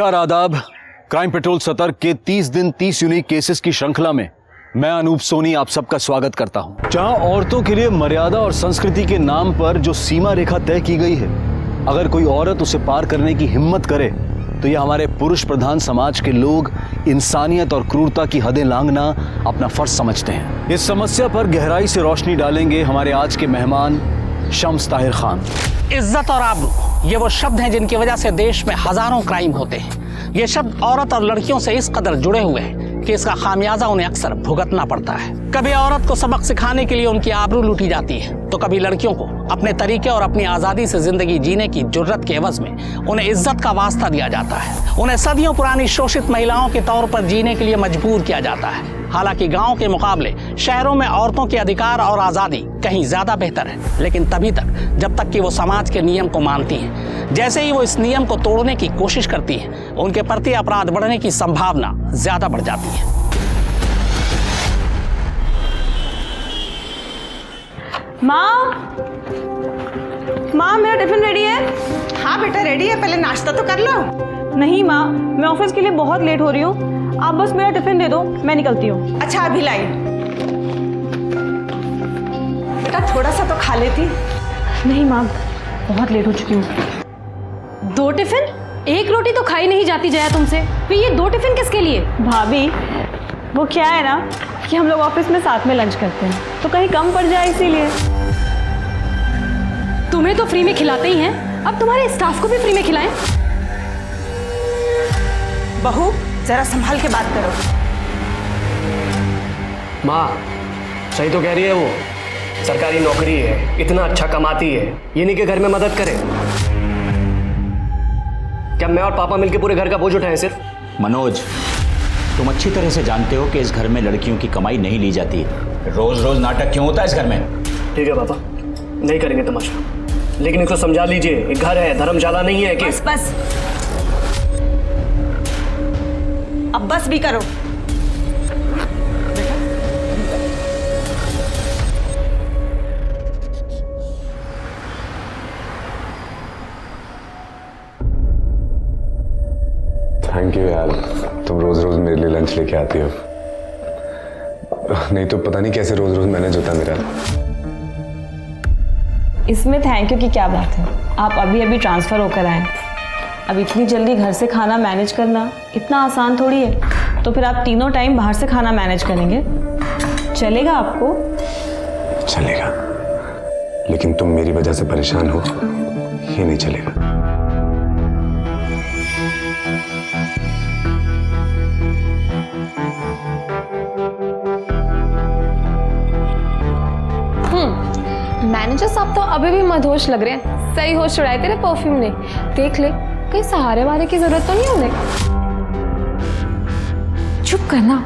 नमस्कार, आदाब। Crime petrol सतर्क के 30 दिन 30 यूनिक केसेस की श्रृंखला में मैं अनूप सोनी आप सबका स्वागत करता हूं। जहां औरतों के लिए मर्यादा और संस्कृति के नाम पर जो सीमा रेखा तय की गई है, अगर कोई औरत उसे पार करने की हिम्मत करे तो ये हमारे पुरुष प्रधान समाज के लोग इंसानियत और क्रूरता की हदें लांघना अपना फर्ज समझते हैं। इस समस्या पर गहराई से रोशनी डालेंगे हमारे आज के मेहमान शम्स ताहिर खान। इज्जत और आबरू, ये वो शब्द हैं जिनकी वजह से देश में हजारों क्राइम होते हैं। ये शब्द औरत और लड़कियों से इस कदर जुड़े हुए हैं कि इसका खामियाजा उन्हें अक्सर भुगतना पड़ता है। कभी औरत को सबक सिखाने के लिए उनकी आबरू लूटी जाती है, तो कभी लड़कियों को अपने तरीके और अपनी आज़ादी से जिंदगी जीने की जुर्रत के एवज में उन्हें इज्जत का वास्ता दिया जाता है। उन्हें सदियों पुरानी शोषित महिलाओं के तौर पर जीने के लिए मजबूर किया जाता है। हालांकि गांव के मुकाबले शहरों में औरतों के अधिकार और आज़ादी कहीं ज़्यादा बेहतर है, लेकिन तभी तक जब तक कि वो समाज के नियम को मानती हैं। जैसे ही वो इस नियम को तोड़ने की कोशिश करती हैं, उनके प्रति अपराध बढ़ने की संभावना ज़्यादा बढ़ जाती है। माँ, मेरा टिफिन रेडी है? हाँ बेटा रेडी है, पहले नाश्ता तो कर लो। नहीं माँ, मैं ऑफिस के लिए बहुत लेट हो रही हूँ। आप बस मेरा टिफिन दे दो, मैं निकलती हूँ। अच्छा अभी लाई। बेटा थोड़ा सा तो खा लेती। नहीं माँ, बहुत लेट हो चुकी हूँ। 2 टिफिन? एक रोटी तो खाई नहीं जाती जया तुमसे, फिर ये 2 टिफिन किसके लिए? भाभी, वो क्या है ना कि हम लोग ऑफिस में साथ में लंच करते हैं, तो कहीं कम पड़ जाए इसीलिए। तुम्हें तो फ्री में खिलाते ही हैं, अब तुम्हारे स्टाफ को भी फ्री में खिलाएं। बहू जरा संभाल के बात करो। माँ सही तो कह रही है, वो सरकारी नौकरी है, इतना अच्छा कमाती है, ये नहीं कि घर में मदद करे। क्या मैं और पापा मिलके पूरे घर का बोझ उठाएं सिर्फ? मनोज, तुम अच्छी तरह से जानते हो कि इस घर में लड़कियों की कमाई नहीं ली जाती है। रोज रोज नाटक क्यों होता है इस घर में? ठीक है पापा, नहीं करेंगे तमाशा, लेकिन इसको समझा लीजिए, एक घर है, धर्मशाला नहीं है कि। बस बस, अब बस भी करो। थैंक यू यार, तुम रोज रोज मेरे लिए लंच लेके आती हो। नहीं तो पता नहीं कैसे रोज रोज मैनेज होता मेरा। इसमें थैंक यू की क्या बात है? आप अभी अभी ट्रांसफ़र होकर आए, अब इतनी जल्दी घर से खाना मैनेज करना इतना आसान थोड़ी है। तो फिर आप तीनों टाइम बाहर से खाना मैनेज करेंगे, चलेगा आपको? चलेगा, लेकिन तुम मेरी वजह से परेशान हो, ये नहीं चलेगा। मैनेजर साहब तो अभी भी मदहोश लग रहे हैं। सही होश उड़ाए तेरे परफ्यूम ने। देख ले, कहीं सहारे वाले की जरूरत तो नहीं उन्हें। चुप करना,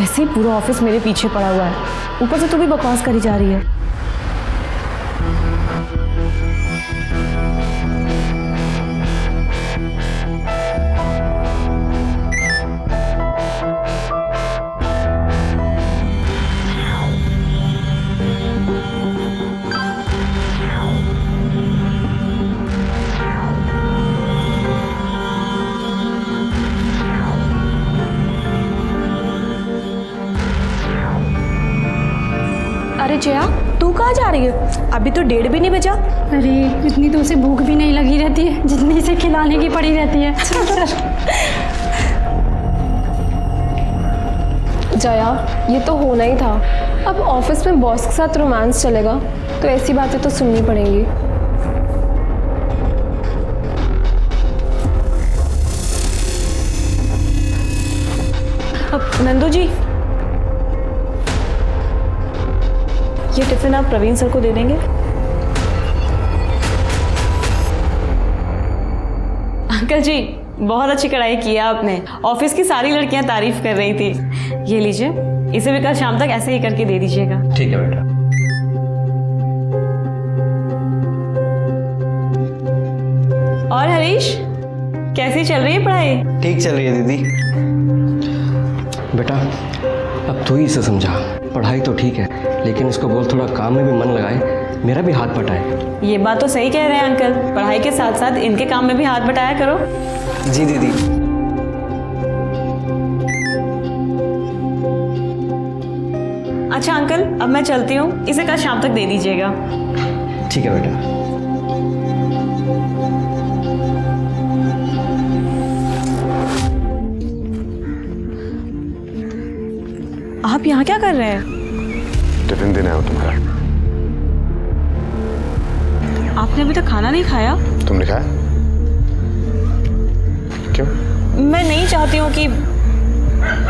वैसे ही पूरा ऑफिस मेरे पीछे पड़ा हुआ है, ऊपर से तू भी बकवास करी जा रही है। अरे जया, तू कहाँ जा रही है? अभी तो 1:30 भी नहीं बजा। अरे इतनी तो उसे भूख भी नहीं लगी रहती है जितनी इसे खिलाने की पड़ी रहती है। जया, ये तो होना ही था। अब ऑफिस में बॉस के साथ रोमांस चलेगा तो ऐसी बातें तो सुननी पड़ेंगी। अब नंदू जी, ये टिफिन आप प्रवीण सर को दे देंगे? अंकल जी, बहुत अच्छी कढ़ाई की है आपने, ऑफिस की सारी लड़कियां तारीफ कर रही थी। ये लीजिए, इसे भी कल शाम तक ऐसे ही करके दे दीजिएगा। ठीक है बेटा। और हरीश, कैसी चल रही है पढ़ाई? ठीक चल रही है दीदी। बेटा अब तू ही इसे समझा, पढ़ाई तो ठीक है, लेकिन इसको बोल थोड़ा काम में भी मन लगाए, मेरा भी हाथ बटाए। ये बात तो सही कह रहे हैं अंकल, पढ़ाई के साथ साथ इनके काम में भी हाथ बटाया करो। जी दीदी। अच्छा अंकल, अब मैं चलती हूँ, इसे कल शाम तक दे दीजिएगा। ठीक है बेटा। आप यहाँ क्या कर रहे हैं? टिफिन देने आओ तुम्हारा। आपने अभी तक खाना नहीं खाया? तुमने खाया? क्यों? मैं नहीं चाहती हूँ कि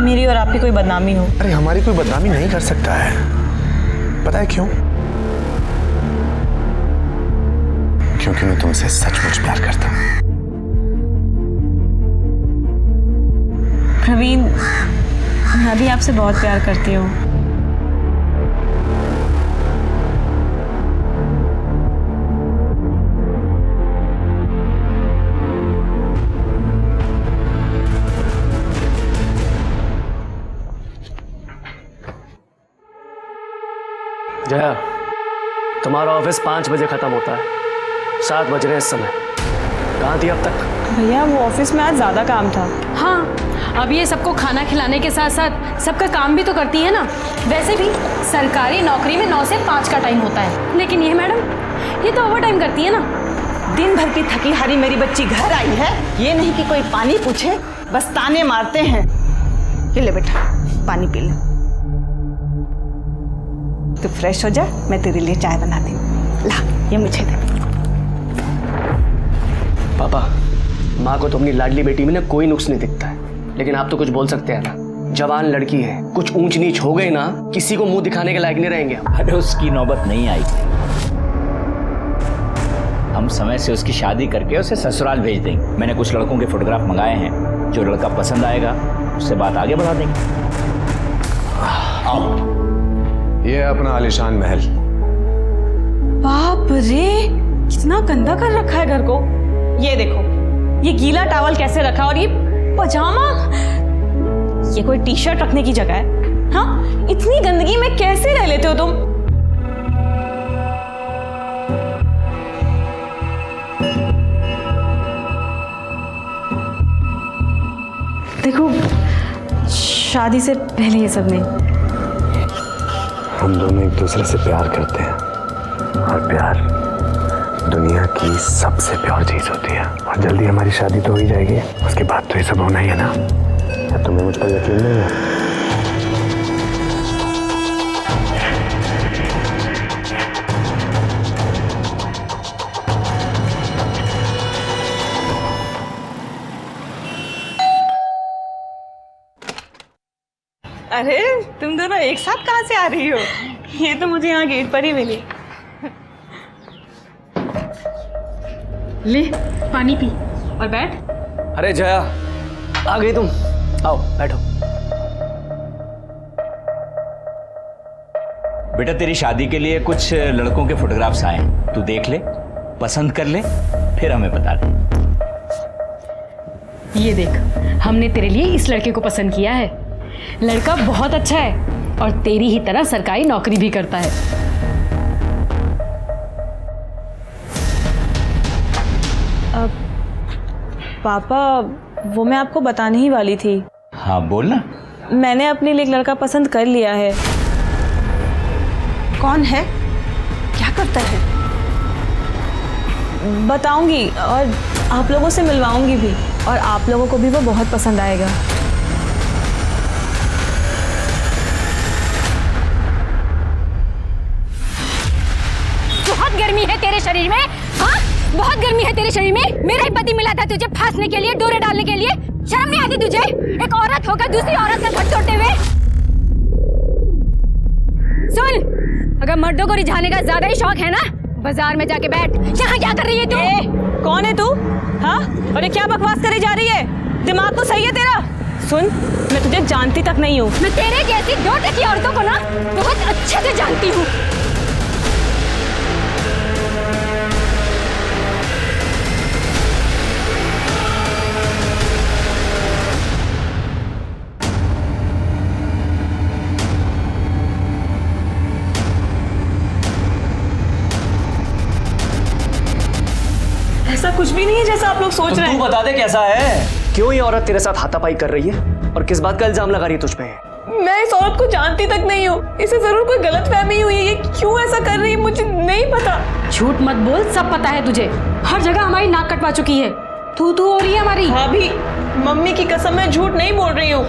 मेरी और आपकी कोई बदनामी हो। अरे हमारी कोई बदनामी नहीं कर सकता है, पता है क्यों? क्योंकि मैं तुमसे सचमुच प्यार करता हूँ। प्रवीण, मैं भी आपसे बहुत प्यार करती हूँ। जया, तुम्हारा ऑफिस 5 बजे खत्म होता है, 7 बज रहे हैं इस समय। कहाँ थी अब तक? भैया वो ऑफिस में आज ज़्यादा काम था। हाँ, अब ये सबको खाना खिलाने के साथ साथ सबका काम भी तो करती है ना। वैसे भी सरकारी नौकरी में 9 से 5 का टाइम होता है, लेकिन ये मैडम ये तो ओवर टाइम करती है ना। दिन भर की थकी हारी मेरी बच्ची घर आई है, ये नहीं कि कोई पानी पूछे, बस ताने मारते हैं। ये ले बेटा, पानी पी ले। तू फ्रेश हो जा, मैं तेरे लिए चाय बनाती हूँ। ला, ये मुझे दे। पापा, माँ को तो अपनी लाडली बेटी में ना कोई नुक्स नहीं दिखता है, लेकिन आप तो कुछ बोल सकते हैं ना। जवान लड़की है, कुछ ऊंच नीच हो गए ना, किसी को मुंह दिखाने के लायक नहीं रहेंगे। अरे उसकी नौबत नहीं आई, हम समय से उसकी शादी करके उसे ससुराल भेज देंगे। मैंने कुछ लड़कों के फोटोग्राफ मंगाए हैं, जो लड़का पसंद आएगा उससे बात आगे बढ़ा देंगे। आओ। ये है अपना आलीशान महल। बाप रे, कितना गंदा कर रखा है घर को। ये देखो, ये गीला टॉवल कैसे रखा, और ये पजामा, ये कोई टी शर्ट रखने की जगह है? हाँ, इतनी गंदगी में कैसे रह लेते हो तुम? देखो, शादी से पहले ये सब नहीं। हम दोनों एक दूसरे से प्यार करते हैं, और प्यार दुनिया की सबसे प्यार चीज होती है। और जल्दी हमारी शादी तो हो ही जाएगी, उसके बाद तो ये सब होना ही है ना। क्या तुम्हें मुझ पर यकीन नहीं है? अरे तुम दोनों एक साथ कहाँ से आ रही हो? ये तो मुझे यहाँ गेट पर ही मिली। ले पानी पी और बैठ। अरे जया, आ गई तुम? आओ बैठो। बेटा, तेरी शादी के लिए कुछ लड़कों के फोटोग्राफ्स आए हैं, तू देख ले, पसंद कर ले, फिर हमें बता दे। ये देख, हमने तेरे लिए इस लड़के को पसंद किया है। लड़का बहुत अच्छा है और तेरी ही तरह सरकारी नौकरी भी करता है। पापा, वो मैं आपको बताने ही वाली थी। हाँ बोल ना। मैंने अपने लिए एक लड़का पसंद कर लिया है। कौन है, क्या करता है? बताऊंगी, और आप लोगों से मिलवाऊंगी भी, और आप लोगों को भी वो बहुत पसंद आएगा। बहुत गर्मी है तेरे शरीर में, हाँ? बहुत गर्मी है तेरे शरीर में। मेरा ही पति मिला था तुझे फांसने के लिए, डोरे डालने के लिए। शर्म नहीं आती तुझे? एक औरत होकर दूसरी औरत का घर तोड़ते हुए। सुन, अगर मर्दों को रिझाने का ज्यादा ही शौक है ना, बाजार में जाके बैठ। यहाँ क्या कर रही है तू? कौन है तू? हाँ, और ये क्या बकवास करे जा रही है? दिमाग तो सही है तेरा? सुन, मैं तुझे जानती तक नहीं हूँ। मैं तेरे जैसी 2 टकी औरतों को ना बहुत अच्छे से जानती हूँ। ऐसा कुछ भी नहीं है जैसा आप लोग सोच रहे तू हैं। बता दे कैसा है? क्यों ये औरत तेरे साथ हाथापाई कर रही है और किस बात का इल्जाम लगा रही है तुझ पे? मैं इस औरत को जानती तक नहीं हूँ। इसे जरूर कोई गलतफहमी हुई है। ये क्यों ऐसा कर रही है मुझे नहीं पता। झूठ मत बोल, सब पता है तुझे। हर जगह हमारी नाक कटवा चुकी है। तू हो रही है हमारी। भाभी, मम्मी की कसम मैं झूठ नहीं बोल रही हूँ।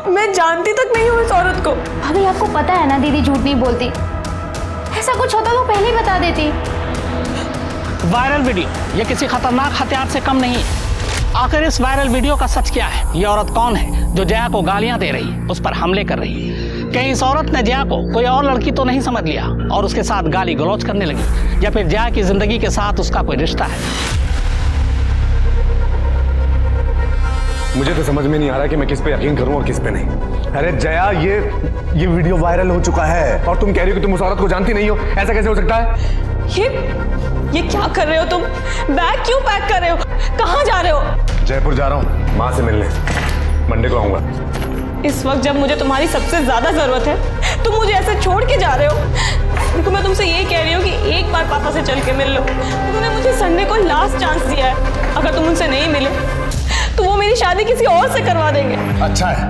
मैं जानती तक नहीं हूँ इस औरत को। भाभी आपको पता है ना दीदी झूठ नहीं बोलती। ऐसा कुछ होता तो पहले ही बता देती। वायरल वीडियो ये किसी खतरनाक हथियार से कम नहीं है। आखिर इस वायरल वीडियो का सच क्या है? ये औरत कौन है जो जया को गालियां दे रही है, उस पर हमले कर रही है? कहीं इस औरत ने जया को कोई और लड़की तो नहीं समझ लिया और उसके साथ गाली गलौज करने लगी, या फिर जया की जिंदगी के साथ उसका कोई रिश्ता है? मुझे तो समझ में नहीं आ रहा कि मैं किस पे यकीन करूं और किस पे नहीं। अरे जया, ये वीडियो वायरल हो चुका है और तुम कह रही हो कि तुम उस औरत को जानती नहीं हो। ऐसा कैसे हो सकता है? ये क्या कर रहे हो तुम? बैग क्यों पैक कर रहे हो? कहाँ जा रहे हो? जयपुर जा रहा हूँ माँ से मिलने, मंडे को आऊंगा। इस वक्त जब मुझे तुम्हारी सबसे ज्यादा जरूरत है तुम मुझे ऐसे छोड़ के जा रहे हो। देखो, मैं तुमसे ये कह रही हूँ कि एक बार पापा से चल के मिल लो। उन्होंने मुझे संडे को लास्ट चांस दिया है। अगर तुम उनसे नहीं मिले तो वो मेरी शादी किसी और से करवा देंगे। अच्छा है,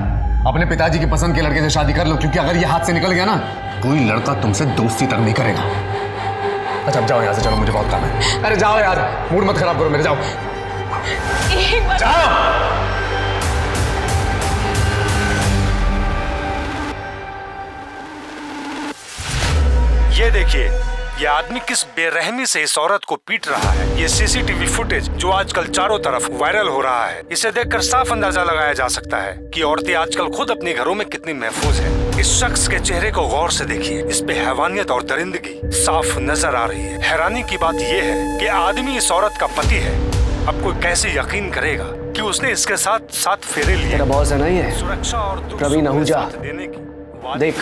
अपने पिताजी की पसंद के लड़के से शादी कर लो, क्योंकि अगर ये हाथ से निकल गया ना, कोई लड़का तुमसे दोस्ती तक नहीं करेगा। अच्छा, अब जाओ यहाँ से, चलो मुझे बहुत काम है। अरे जाओ यार, मूड मत खराब करो मेरे, जाओ एक बार जाओ। ये देखिए, ये आदमी किस बेरहमी से इस औरत को पीट रहा है। ये सीसीटीवी फुटेज जो आजकल चारों तरफ वायरल हो रहा है, इसे देखकर साफ अंदाजा लगाया जा सकता है कि औरतें आजकल खुद अपने घरों में कितनी महफूज हैं। इस शख्स के चेहरे को गौर से देखिए, इस पे हैवानियत और दरिंदगी साफ नजर आ रही है। हैरानी की बात ये है कि आदमी इस औरत का पति है। अब कोई कैसे यकीन करेगा कि उसने इसके साथ 7 फेरे लिए। तेरा बॉस है ना ये सुरक्षा और प्रवीण आहूजा, देने की देख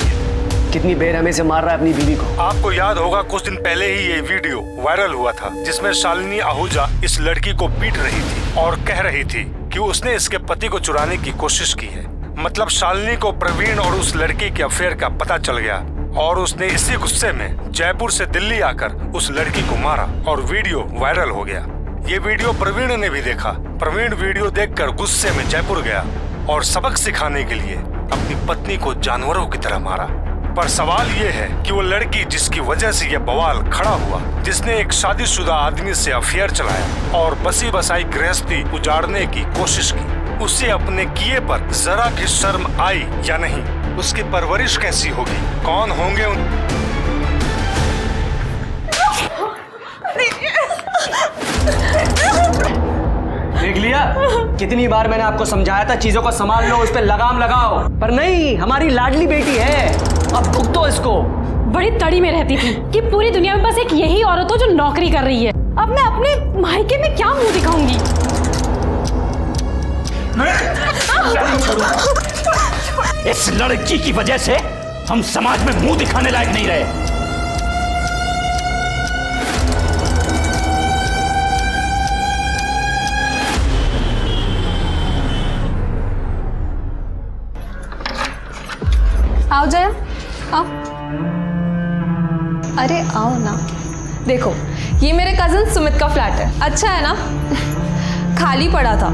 कितनी बेरहमी से मार रहा है अपनी बीवी को। आपको याद होगा कुछ दिन पहले ही ये वीडियो वायरल हुआ था जिसमें शालिनी आहूजा इस लड़की को पीट रही थी और कह रही थी कि उसने इसके पति को चुराने की कोशिश की है। मतलब शालिनी को प्रवीण और उस लड़की के अफेयर का पता चल गया और उसने इसी गुस्से में जयपुर से दिल्ली आकर उस लड़की को मारा और वीडियो वायरल हो गया। ये वीडियो प्रवीण ने भी देखा। प्रवीण वीडियो देखकर गुस्से में जयपुर गया और सबक सिखाने के लिए अपनी पत्नी को जानवरों की तरह मारा। पर सवाल ये है कि वो लड़की जिसकी वजह से ये बवाल खड़ा हुआ, जिसने एक शादीशुदा आदमी से अफेयर चलाया और बसी बसाई गृहस्थी उजाड़ने की कोशिश की, उसे अपने किए पर जरा भी शर्म आई या नहीं? उसकी परवरिश कैसी होगी? कौन होंगे उन देख लिया, कितनी बार मैंने आपको समझाया था चीजों को संभाल लो, उस पर लगाम लगाओ, पर नहीं, हमारी लाडली बेटी है, अब भुगतो इसको। बड़ी तड़ी में रहती थी कि पूरी दुनिया में बस एक यही औरत हो जो नौकरी कर रही है। अब मैं अपने मायके में क्या मुंह दिखाऊंगी? इस लड़की की वजह से हम समाज में मुंह दिखाने लायक नहीं रहे। आओ जया, आओ। अरे आओ ना। देखो, ये मेरे कजन सुमित का फ्लैट है। अच्छा है ना? खाली पड़ा था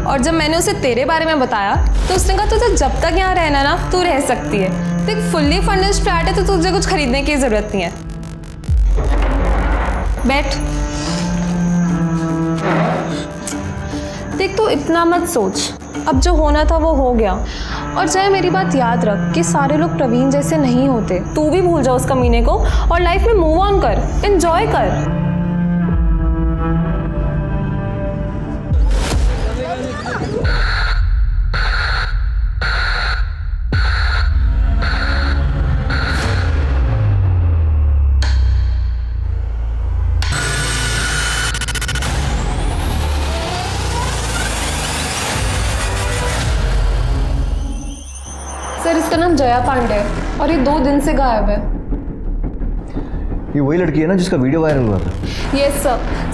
और जब मैंने उसे तेरे बारे में बताया तो उसने कहा तुझे जब तक यहाँ रहना ना तू रह सकती है। देख, फुल्ली फर्निश्ड फ्लैट है तो तुझे कुछ खरीदने की जरूरत नहीं है। बैठ। देख, तू इतना मत सोच, अब जो होना था वो हो गया। और जय, मेरी बात याद रख कि सारे लोग प्रवीण जैसे नहीं होते। तू भी भूल जा उस कमीने को और लाइफ में मूव ऑन कर, एंजॉय कर। सर, इसका नाम जया पांडे है और ये 2 दिन से गायब है। ये वही लड़की है ना जिसका वीडियो वायरल हुआ था? यस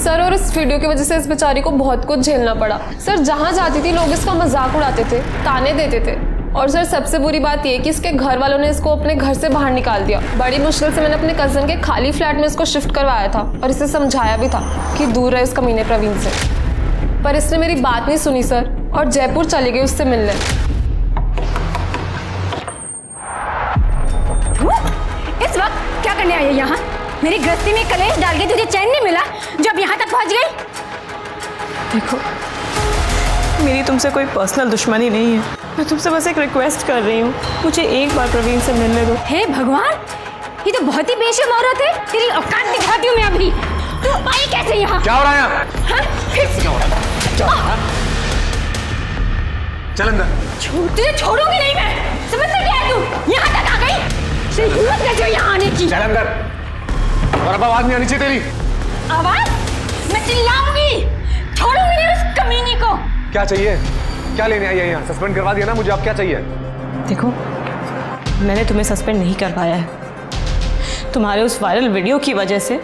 सर, और इस वीडियो की वजह से इस बेचारी को बहुत कुछ झेलना पड़ा। सर, जहाँ जाती थी लोग इसका मजाक उड़ाते थे, ताने देते थे। और सर, सबसे बुरी बात ये कि इसके घर वालों ने इसको अपने घर से बाहर निकाल दिया। बड़ी मुश्किल से मैंने अपने कजन के खाली फ्लैट में इसको शिफ्ट करवाया था और इसे समझाया भी था कि दूर रहे इस कमीने प्रवीण से, पर इसने मेरी बात नहीं सुनी सर और जयपुर चली गई उससे मिलने। तू इस वक्त क्या करने आई है यहाँ? मेरी गृहस्थी में कलेश डाल के तुझे चैन नहीं मिला जो अब यहाँ तक पहुँच गई? देखो, मेरी तुमसे कोई पर्सनल दुश्मनी नहीं है। मैं तुमसे बस एक रिक्वेस्ट कर रही हूँ, मुझे एक बार प्रवीण से मिलने दो। हे भगवान, ये तो बहुत ही बेशर्म औरत है। तेरी औकात दिखाती हूँ मैं अभी। तू आई कैसे यहाँ? क्या हो रहा है यहाँ? चल अंदर। तुझे छोड़ूंगी नहीं मैं। समझता क्या है तू? यहाँ तक आ गई? तेरी हिम्मत कैसे हुई यहाँ आने की? चल अंदर। और अब आवाज नहीं आनी चाहिए तेरी। आवाज? मैं चिल्लाऊंगी। छोड़ूंगी नहीं उस कमीनी को। क्या चाहिए? क्या लेने आई है यहाँ? सस्पेंड करवा दिया ना मुझे, अब क्या चाहिए? देखो, मैंने तुम्हें सस्पेंड नहीं करवाया है। तुम्हारे उस वायरल वीडियो की वजह से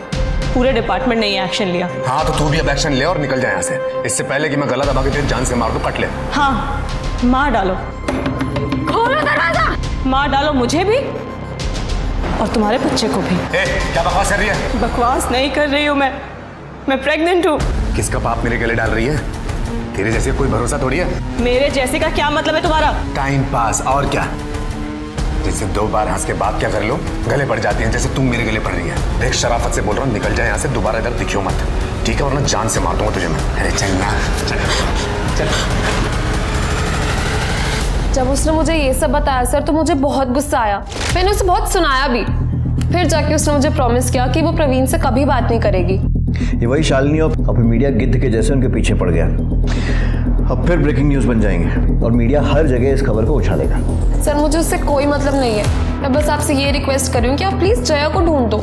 पूरे डिपार्टमेंट ने ये एक्शन लिया। हाँ तो तू भी अब एक्शन ले और निकल जाए यहाँ से, इससे पहले कि मैं गला दबा के तेरी जान से मार दूं, कट ले। हाँ, मार डालो। खोलो दरवाजा। मार डालो मुझे भी और तुम्हारे बच्चे को भी। क्या बकवास कर रही है? बकवास नहीं कर रही हूँ मैं प्रेग्नेंट हूँ। किसका पाप मेरे गले डाल रही है? तेरे जैसे कोई भरोसा थोड़ी है। मेरे जैसे का क्या मतलब है तुम्हारा? टाइम पास, और क्या? जिससे 2 बार हंस के बात क्या कर लो, गले पड़ जाती हैं, जैसे तुम मेरे गले पड़ रही है। देख, शराफत से बोल रहा हूँ, निकल जाए यहाँ से, दोबारा इधर दिखियो मत, ठीक है? वरना जान से मार दूंगा तुझे मैं। अरे चल ना, चल। जब उसने मुझे ये सब बताया सर तो मुझे बहुत गुस्सा आया। मैंने उसे बहुत सुनाया भी। फिर जाके उसने मुझे प्रॉमिस किया कि वो प्रवीण से कभी बात नहीं करेगी। ये वही शालिनी अब मीडिया गिद्ध के जैसे उनके पीछे पड़ गया। अब फिर ब्रेकिंग न्यूज़ बन जाएंगे और मीडिया हर जगह इस खबर को उछालेगा। सर मुझे उससे कोई मतलब नहीं है। मैं बस आपसे ये रिक्वेस्ट कर रही हूँ कि आप प्लीज़ जया को ढूंढ दो।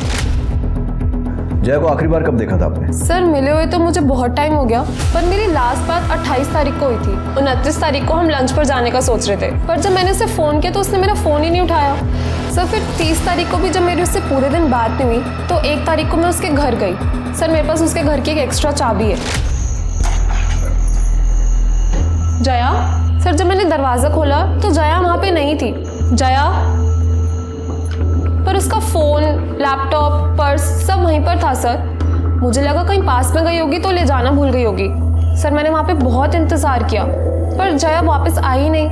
जया को आखिरी बार कब देखा था आपने? सर मिले हुए तो मुझे बहुत टाइम हो गया, पर मेरी लास्ट बात 28 तारीख को हुई थी। 29 तारीख को हम लंच पर जाने का सोच रहे थे, पर जब मैंने उसे फ़ोन किया तो उसने मेरा फ़ोन ही नहीं उठाया। सर फिर 30 तारीख को भी जब मेरी उससे पूरे दिन बात नहीं हुई तो 1 तारीख को मैं उसके घर गई। सर मेरे पास उसके घर की एक एक्स्ट्रा चाबी है। जया? सर जब मैंने दरवाज़ा खोला तो जया वहाँ पे नहीं थी। जया? पर उसका फ़ोन, लैपटॉप, पर्स सब वहीं पर था सर। मुझे लगा कहीं पास में गई होगी तो ले जाना भूल गई होगी। सर मैंने वहाँ पे बहुत इंतज़ार किया पर जया वापस आई ही नहीं।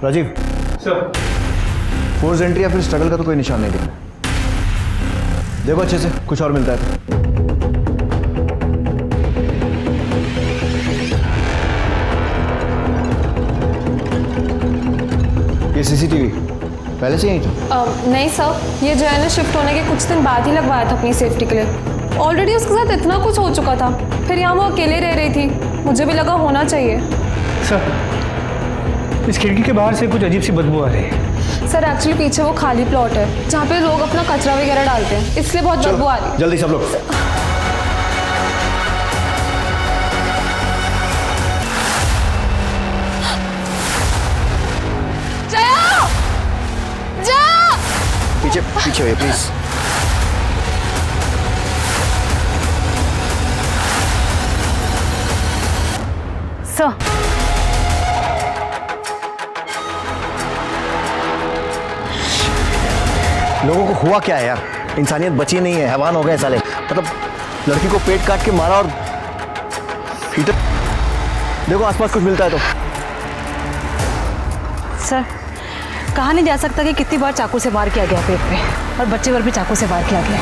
राजीव सर, फोर्स एंट्री या फिर स्ट्रगल का तो कोई निशान नहीं दिख रहा। देखो अच्छे से, कुछ और मिलता है तो। ये सीसीटीवी पहले से यही था? नहीं सर, ये जया ने शिफ्ट होने के कुछ दिन बाद ही लगवाया था अपनी सेफ्टी के लिए। ऑलरेडी उसके साथ इतना कुछ हो चुका था, फिर यहाँ वो अकेले रह रही थी, मुझे भी लगा होना चाहिए। सर इस खिड़की के बाहर से कुछ अजीब सी बदबू आ रही है। सर एक्चुअली पीछे वो खाली प्लॉट है जहाँ पे लोग अपना कचरा वगैरह डालते हैं, इसलिए बहुत बदबू आ रही है। जल्दी सब लोग। जया! जया! पीछे पीछे हुए प्लीज। सर लोगों को हुआ क्या है यार? इंसानियत बची नहीं है, हैवान हो गए साले। मतलब लड़की को पेट काट के मारा और हीटर। देखो आसपास कुछ मिलता है तो। सर कहा नहीं जा सकता कि कितनी बार चाकू से वार किया गया पेट पे, और बच्चे पर भी चाकू से वार किया गया।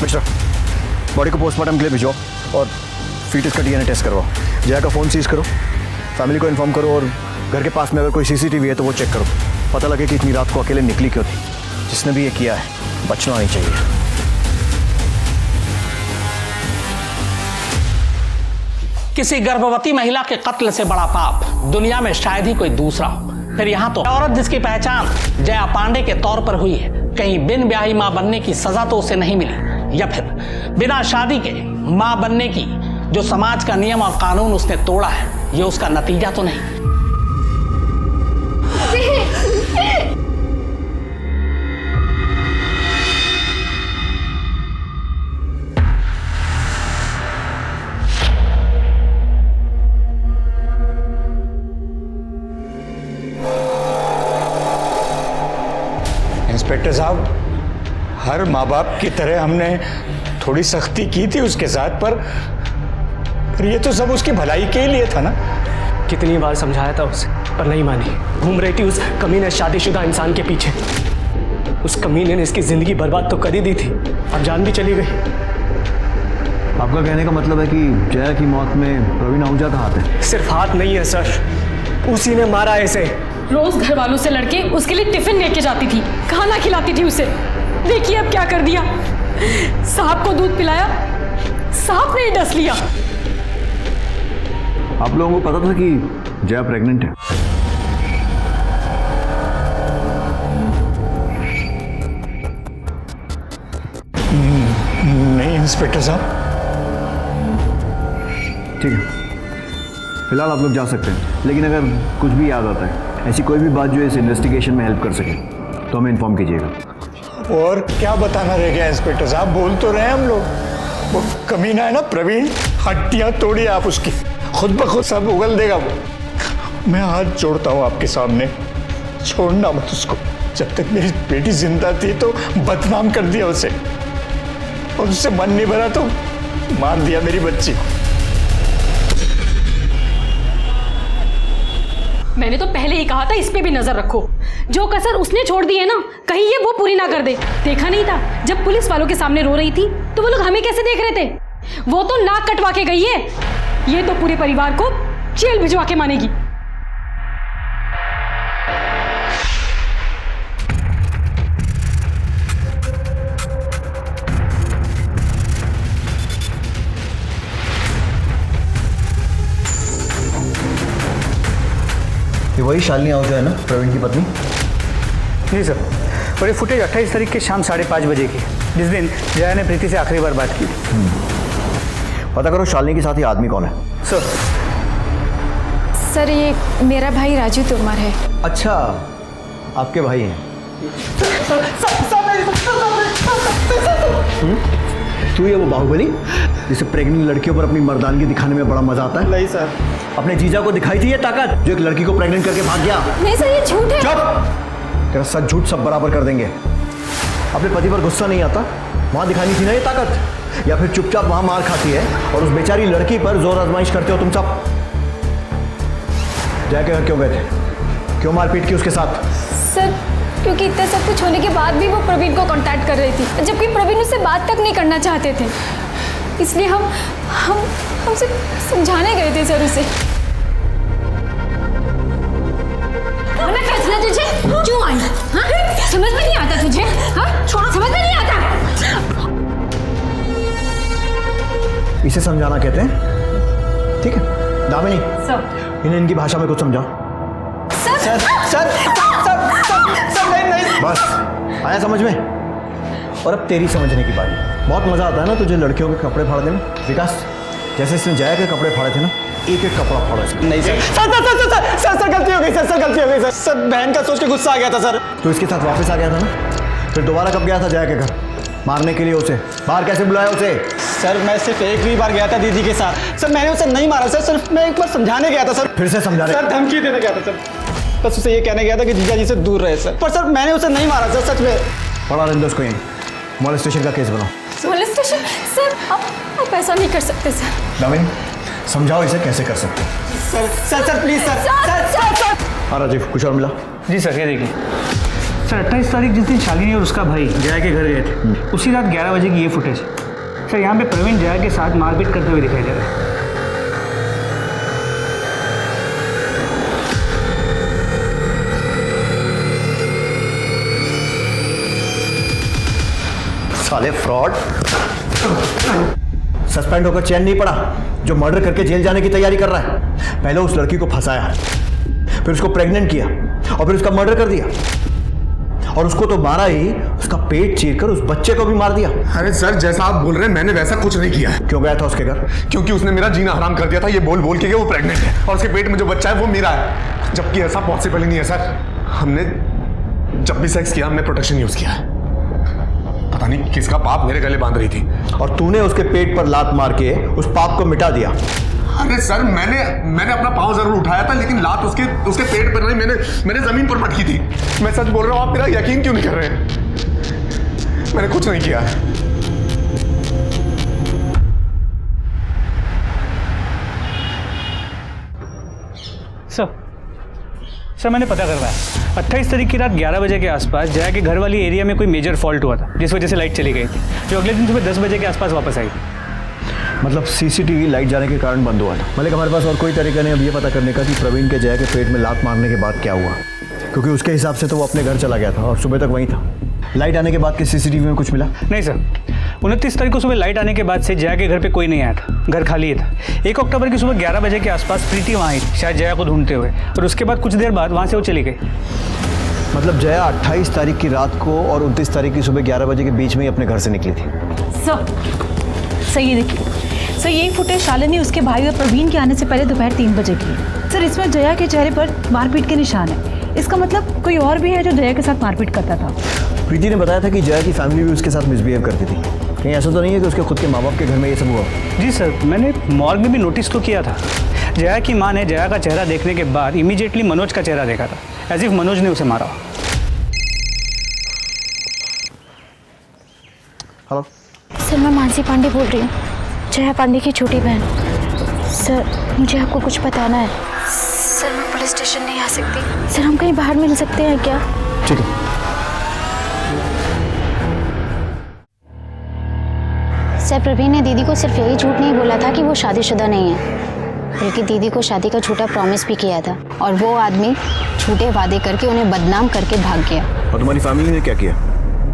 मिस्टर, बॉडी को पोस्टमार्टम के लिए भिजो और फीटस का डीएनए टेस्ट करवाओ। जया का फ़ोन सीज करो, फैमिली को इन्फॉर्म करो और घर के पास में अगर कोई सीसीटीवी है तो वो चेक करो। पता लगे कि इतनी रात को अकेले निकली क्यों थी। जिसने भी ये किया है बचना नहीं चाहिए। किसी गर्भवती महिला के कत्ल से बड़ा पाप दुनिया में शायद ही कोई दूसरा हो। फिर यहाँ तो औरत जिसकी पहचान जया पांडे के तौर पर हुई है, कहीं बिन ब्याही मां बनने की सजा तो उसे नहीं मिली, या फिर बिना शादी के मां बनने की जो समाज का नियम और कानून उसने तोड़ा है, ये उसका नतीजा तो नहीं। इंस्पेक्टर साहब, हर माँ बाप की तरह हमने थोड़ी सख्ती की थी उसके साथ, पर ये तो सब उसकी भलाई के लिए था ना। कितनी बार समझाया था उसे, पर नहीं मानी। घूम रही थी उस कमीने शादीशुदा इंसान के पीछे। उस कमीने ने इसकी जिंदगी बर्बाद तो कर ही दी थी, अब जान भी चली गई। आपका कहने का मतलब है कि जया की मौत में प्रवीण आहूजा का हाथ है? सिर्फ हाथ नहीं है सर, उसी ने मारा है इसे। रोज घर वालों से लड़के उसके लिए टिफिन लेके जाती थी, खाना खिलाती थी उसे। देखिए अब क्या कर दिया। सांप को दूध पिलाया, सांप ने ही डस लिया। आप लोगों को पता था कि जया प्रेग्नेंट है? नहीं इंस्पेक्टर साहब। ठीक है, फिलहाल आप लोग जा सकते हैं, लेकिन अगर कुछ भी याद आता है, ऐसी कोई भी बात जो इस इन्वेस्टिगेशन में हेल्प कर सके, तो हमें इन्फॉर्म कीजिएगा। और क्या बताना रह गया इंस्पेक्टर साहब, बोल तो रहे हम लोग। वो कमीना है ना प्रवीण, हड्डियां तोड़ी आप उसकी, खुद ब खुद सब उगल देगा वो। मैं हाथ जोड़ता हूँ आपके सामने, छोड़ना मत उसको। जब तक मेरी बेटी जिंदा थी तो बदनाम कर दिया उसे, और उससे मन नहीं भरा तो मार दिया मेरी बच्ची को। मैंने तो पहले ही कहा था इस पे भी नजर रखो। जो कसर उसने छोड़ दी है ना, कहीं ये वो पूरी ना कर दे। देखा नहीं था जब पुलिस वालों के सामने रो रही थी तो वो लोग हमें कैसे देख रहे थे? वो तो नाक कटवा के गई है, ये तो पूरे परिवार को जेल भिजवा के मानेगी। ये वही शालिनी आहूजा है ना, प्रवीण की पत्नी? जी सर, और ये फुटेज 28 तारीख के शाम 5:30 बजे की, जिस दिन जया ने प्रीति से आखिरी बार बात की। पता करो शालिनी के साथ ही आदमी कौन है। सर ये मेरा भाई राजू तोमर है। अच्छा, आपके भाई हैं? तू ये वो बाहुबली जिसे प्रेग्नेंट लड़कियों पर अपनी मर्दानगी दिखाने में बड़ा मजा आता है? नहीं सर। अपने जीजा को दिखाई थी ये ताकत जो एक लड़की को प्रेग्नेंट करके भाग गया? नहीं सर, ये झूठ है। चुप! तेरा सच झूठ सब बराबर कर देंगे। अपने पति पर गुस्सा नहीं आता, वहां दिखानी थी ना ये ताकत, या फिर चुपचाप वहां मार खाती है और उस बेचारी लड़की पर जोर आजमाइश करते हो तुम सब? जया के घर क्यों गए थे? क्यों मारपीट की उसके साथ? सर क्योंकि इतना सब कुछ होने के बाद भी वो प्रवीण को कांटेक्ट कर रही थी, जबकि प्रवीण उससे बात तक नहीं करना चाहते थे। इसलिए हमसे समझाने गए थे सर उसे। मैंने फैसला तुझे क्यों आई? हाँ? समझ में नहीं आता तुझे? हाँ? छोड़ो, समझ में नहीं आता। इसे समझाना कहते हैं, ठीक है? दामिनी सर, इन्हें इनकी भाषा में कुछ समझाओ। सर, नहीं। बस आया समझ में? और अब तेरी समझने की बारी। बहुत मजा आता है ना तुझे लड़कियों के कपड़े फाड़ने में, विकास? जैसे इसने जया के कपड़े फाड़े थे ना, एक एक कपड़ा फाड़ा इसने। नहीं सर गलती हो गई सर, गलती हो गई सर। सर बहन का सोच के गुस्सा आ गया था सर। तो इसके साथ वापस आ गया था ना, फिर दोबारा कब गया था जया के घर मारने के लिए? उसे बाहर कैसे बुलाया उसे? सर मैं सिर्फ एक ही बार गया था दीदी के साथ सर, मैंने उसे नहीं मारा सर, सिर्फ मैं एक बार समझाने गया था सर। फिर से समझाने? सर धमकी देने गया था सर, बस उसे ये कहने गया था कि जीजा जी से दूर रहे सर, पर सर मैंने उसे नहीं मारा सर, सच में। पढ़ा रहने दो उसको, यहीं मॉलेस्टेशन का केस बनाओ। मॉलेस्टेशन? सर आप ऐसा नहीं कर सकते सर। दामिनी समझाओ इसे कैसे कर सकते। Sir please sir. हाँ राजीव, कुछ और मिला? जी सर, ये देखिए सर, 28 तारीख जिस दिन शालिनी और उसका भाई जया के घर गए थे, उसी रात 11 बजे की ये फुटेज। सर यहाँ पे प्रवीण जया के साथ मारपीट करते हुए दिखाई दे रहा है। साले फ्रॉड, सस्पेंड होकर चैन नहीं पड़ा जो मर्डर करके जेल जाने की तैयारी कर रहा है। पहले उस लड़की को फंसाया, फिर उसको प्रेग्नेंट किया और फिर उसका मर्डर कर दिया, और उसको तो मारा ही, उसका पेट चीरकर उस बच्चे को भी मार दिया। अरे सर जैसा आप बोल रहे हैं मैंने वैसा कुछ नहीं किया है। क्यों गया था उसके घर? क्योंकि उसने मेरा जीना हराम कर दिया था ये बोल बोल के कि वो प्रेग्नेंट है और उसके पेट में जो बच्चा है वो मेरा है, जबकि ऐसा पॉसिबल ही नहीं है सर। हमने जब भी सेक्स किया हमने प्रोटेक्शन यूज किया है। पता नहीं किसका पाप मेरे गले बांध रही थी और तूने उसके पेट पर लात मार के उस पाप को मिटा दिया। अरे सर मैंने अपना पाँव जरूर उठाया था लेकिन लात उसके पेट पर नहीं, मैंने जमीन पर पटकी थी। मैं सच बोल रहा हूँ, आप मेरा यकीन क्यों नहीं कर रहे हैं? मैंने कुछ नहीं किया। सर मैंने पता करवाया, 28 तारीख की रात 11 बजे के आसपास जया के घर वाली एरिया में कोई मेजर फॉल्ट हुआ था, जिस वजह से लाइट चली गई थी, जो अगले दिन सुबह 10 बजे के आसपास वापस आई थी। मतलब सीसीटीवी लाइट जाने के कारण बंद हुआ था। मलिक, हमारे पास और कोई तरीका नहीं अब ये पता करने का कि प्रवीण के जया के पेट में लात मारने के बाद क्या हुआ, क्योंकि उसके हिसाब से तो वो अपने घर चला गया था और सुबह तक वहीं था। लाइट आने के बाद के सीसीटीवी में कुछ मिला? नहीं सर, 29 तारीख को सुबह लाइट आने के बाद से जया के घर पे कोई नहीं आया था, घर खाली था। 1 अक्टूबर की सुबह 11 बजे के आसपास प्रीति वहाँ आई थी, शायद जया को ढूंढते हुए, और उसके बाद कुछ देर बाद वहाँ से वो चली गई। मतलब जया 28 तारीख की रात को और 29 तारीख की सुबह 11 बजे के बीच में ही अपने घर से निकली थी। सर ये देखिए सर, यही फुटेज शालिनी उसके भाई और प्रवीण के आने से पहले दोपहर 3 बजे की है। सर इसमें जया के चेहरे पर मारपीट के निशान है। इसका मतलब कोई और भी है जो जया के साथ मारपीट करता था। प्रीति ने बताया था कि जया की फैमिली भी उसके साथ मिसबिहेव करती थी। कहीं ऐसा तो नहीं है कि उसके खुद के माँ बाप के घर में ये सब हुआ? जी सर, मैंने मॉर्ग में भी नोटिस तो किया था। जया की माँ ने जया का चेहरा देखने के बाद इमीडिएटली मनोज का चेहरा देखा था, एज इफ मनोज ने उसे मारा। हेलो सर, मैं मानसी पांडे बोल रही हूँ, जया पांडे की छोटी बहन। सर मुझे आपको कुछ बताना है। सर मैं पुलिस स्टेशन नहीं आ सकती। सर हम कहीं बाहर मिल सकते हैं क्या? ठीक है। सर प्रवीण ने दीदी को सिर्फ यही झूठ नहीं बोला था कि वो शादीशुदा नहीं है, बल्कि दीदी को शादी का झूठा प्रॉमिस भी किया था, और वो आदमी झूठे वादे करके उन्हें बदनाम करके भाग गया। और तुम्हारी फैमिली ने क्या किया?